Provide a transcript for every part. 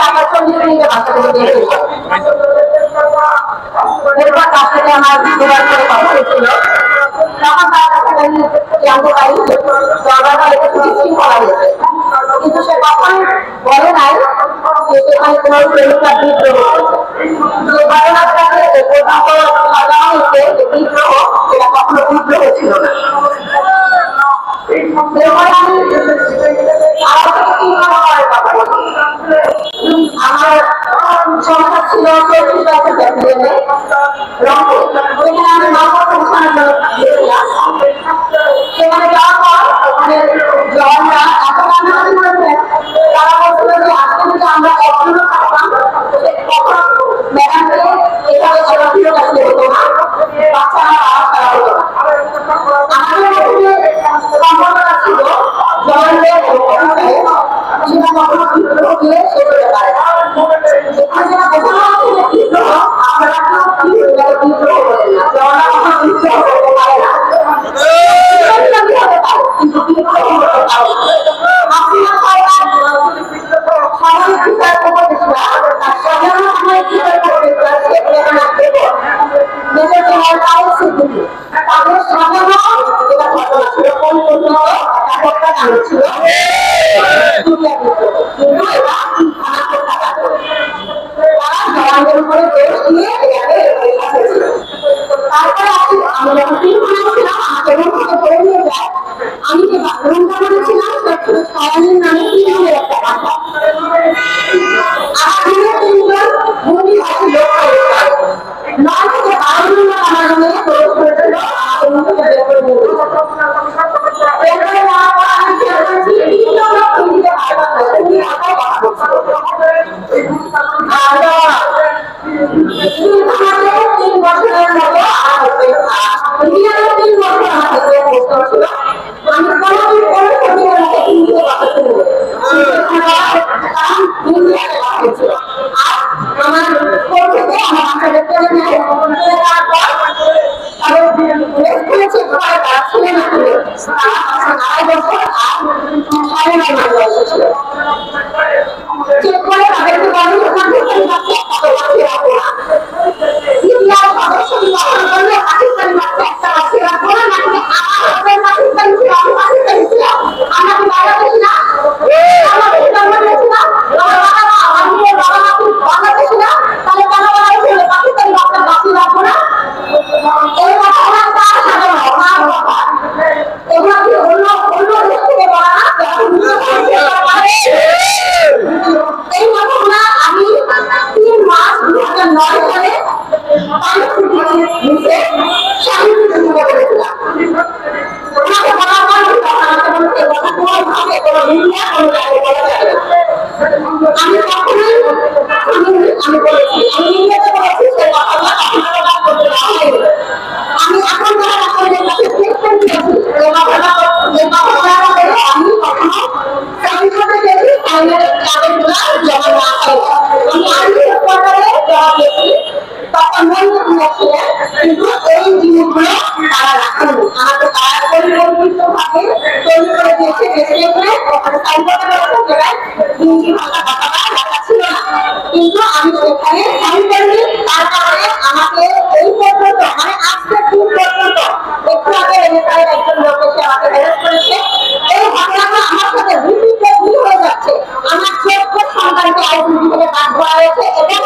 আমার 40 মিনিটে বাচ্চাগুলো বের হয়ে যায়। এরপর তার সাথে আমার দুবার করে কথা হয়েছিল। তখন তার কাছে আমি জানতে পারি দরবারটা একটু বিশৃঙ্খলা হয়েছে, কিন্তু সে কখন বলে নাই যে সেখানে কোনো প্রেমিকার বিদ্রোহ হয়েছে। যে ঘটনাটাকে পর্যন্ত সাজানো হয়েছে যে বিদ্রোহ, সেটা কখনো বিদ্রোহ ছিল না। এরপরে আমি আরো কিছু করার কথা বলি। আমার সংখ্যা ছিল 34 বছর ব্যাপারে রংপুর, ওইখানে আমি নগর পৌঁছানোর জন্য গিয়েছিলাম। সেখানে যাওয়ার পর ওখানে জওয়ানরা এত কান্নাকাটি করেছেন, তারা বলছিল যে আজকে যদি আমরা একজনও থাকতাম তখন ম্যাডামকে এভাবে ফিরত আসতে হতো না, বাচ্চারা আওয়াজ করা হতো না। আমাদের মধ্যে সম্পর্কটা ছিল জওয়ানদের সেটা কখনো বিদ্রোহ দিয়ে শেষ হতে পারে না। এখানে যেটা বোঝানো হচ্ছে যে বিদ্রোহ, আপনারা কেউ বিদ্রোহ করেন না, জওয়ানরা কখনো বিদ্রোহ করতে পারে না, কিন্তু বিদ্রোহ করতে পারে না। আপনারা সাধারণ বিচার উপদেষ্টা তার সাধারণ সময় বিচার উপদেষ্টা শেখ রেহানা বেগম মেজর জেনারেল তারেক সিদ্দিকী তাদের সাধারণ এটা ঘটনা ছিল পরিপূর্ণ একটা হত্যাকাণ্ড ছিল, কিন্তু এটা হত্যাকাণ্ড তারা জওয়ানদের উপরে দোষ দিয়ে এটাকে রেখেছিল। তারপরে আমি যখন ছিলাম আমাকে রুম থেকে ধরে নিয়ে যায়, আমি যে রুমটা করেছিলাম সায়ানের নামে তিনজনের একটা বাসা, আমার রুমে তিনজন ভূমি ভাষী লোক 9 থেকে 12 মিনিট আমার রুমে প্রবেশ করেছিল, আমাকে রুম থেকে বের করে নিয়ে বের করে নেওয়ার পর আমি খেয়াল করেছি তিনজন লোক হিন্দিতে ভাষা বলছে, তিনি ভাষায় কথা বলছিল। আর 3 বছরের মতো আমার 3 বছর আমার ক্ষেত্রে পোস্ট ছিল। আমি কোনোদিন কোনো শরীরের মধ্যে হিন্দিতে কথা শুনি ছিল। আর আমার স্কুল থেকে আমার বাচ্চাদের চলে নেয়, তারপর তাদের খুলেছে ঘরে তারা ছেলে না খুলে তারা 2.5 বছর আর 9.5 মাস বয়সে ছিল। চেক করে তাদেরকে বলে ওখান থেকে বাচ্চা রাখবো না, ইন্ডিয়ার সদস্য নির্বাচন করলে পাকিস্তানি বাচ্চা একটা বাচ্চা রাখবো না, নাকি আমার হাসবেন্ড পাকিস্তানি ছিল, আমি পাকিস্তানি ছিলাম, আমরা কি বাংলাদেশি না, বাংলাদেশি জন্ম নিয়েছিলাম, আমার বাবা আমার মেয়ের বাবা নাকি বাংলাদেশি না, তাহলে কেন বলা হয়েছিল পাকিস্তানি বাচ্চা বাঁচিয়ে রাখবো না? এই কথাটা তার সাধারণ আমার কথা, এগুলো কি অন্য দেশ থেকে বলা না? এই ঘটনা আমি 3 মাস 2009 সালে করেছিলাম। ওনাকে বলার পর আমাকে বলছে কথা কোনোভাবে কোনো মিডিয়া কোনো জায়গায় বলা যাবে না। আমি কখনোই আমি বলেছি, আমি মিডিয়াতে বলেছি সেই কথাগুলো আপনারা করতে পারেন। আমি এখন যারা আপনাদের কাছে স্টেটমেন্ট দিয়েছি এই কথাটা আমি কখনো সংসদে গেছি ফাইনাল কাগজগুলো জমা না হয়। আমি আর্মি হেডকোয়ার্টারে জমা দিয়েছি, তখন মন্ত্রী ছিলেন, কিন্তু এই জিনিসগুলো তারা রাখেনি। আমাকে তারা পরিকল্পিতভাবে তৈরি করে দিয়েছে যে স্টেটমেন্ট ওখানে সাইন করতে পারছে, যেটায় হিন্দি ভাষা কথাটা লেখা ছিল না, কিন্তু আমি সেখানে সাইন করিনি। তার কারণে আমাকে এই পর্যন্ত মানে আজকের দিন পর্যন্ত একটু আগে এলাকায় একজন লোক এসে আমাকে অ্যারেস্ট করেছে। এই ঘটনাটা আমার সাথে রিপিটেডলি হয়ে যাচ্ছে। আমার 14 সন্তানকে আইসিসি থেকে বাদ দেওয়া হয়েছে এবং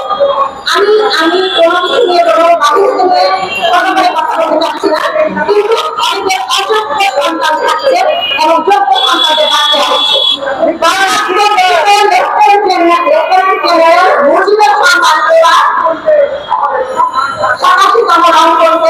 আমি কোনো কিছু নিয়ে কোনো বাহিনীকে নিয়ে কোনো করে কথা বলতে চাচ্ছি না, কিন্তু অনেকের অযোগ্য সন্তান থাকছে এবং যোগ্য সন্তানদের বাদ দেওয়া হচ্ছে। মুজিবের সন্তান 87তম রাউন্ড করতে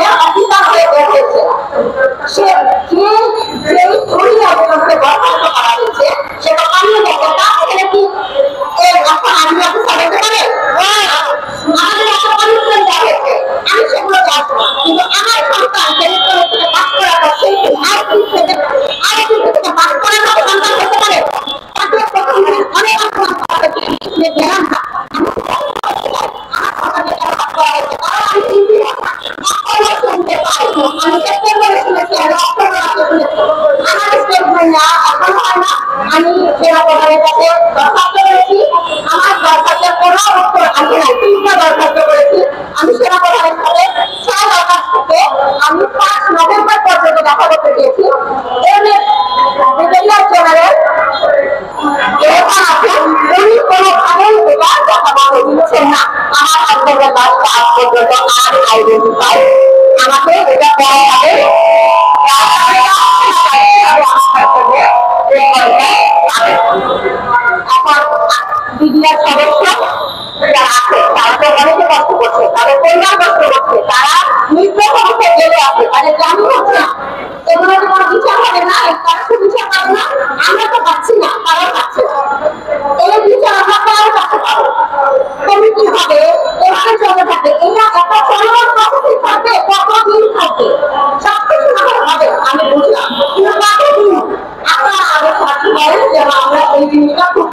প্রধানের কাছে দরখাস্ত করেছি, আমার দরখাস্তের কোনো উত্তর আসে নাই। 3টা দরখাস্ত করেছি আমি সেনা প্রধানের সাথে। 6 দরখাস্তকে আমি 5 নভেম্বর পর্যন্ত দেখা করতে চেয়েছি। ব্রিগেডিয়ার জেনারেল এরকম আছেন, উনি কোনোভাবেই এটা দেখা করতে দিচ্ছেন না। আমার হাজবেন্ডের লাশ আজ পর্যন্ত আর আইডেন্টিফাই আমাকে এটা কোনোভাবে এখন বিডিআর সদস্য যারা আছে তারা তো অনেকে কষ্ট করছে, তাদের পরিবার কষ্ট করছে, তারা নির্দেশ অবস্থায় জেলে আছে, তাদের জামিন হচ্ছে না। এগুলো কোনো বিচার হবে না, তারা তো বিচার পাবে না, আমরা তো পাচ্ছি না, তারাও পাচ্ছে না। এই বিচার আমরা কারো কাছে পাবো, কমিটি হবে, এভাবে চলে থাকে। এটা একটা চলমান প্রসেসিং থাকবে, কতদিন থাকবে, সবকিছু হবে আমি বুঝলাম, কিন্তু কতদিন আপনারা আগে সাথী বলেন যেন আমরা এই জিনিসটা খুব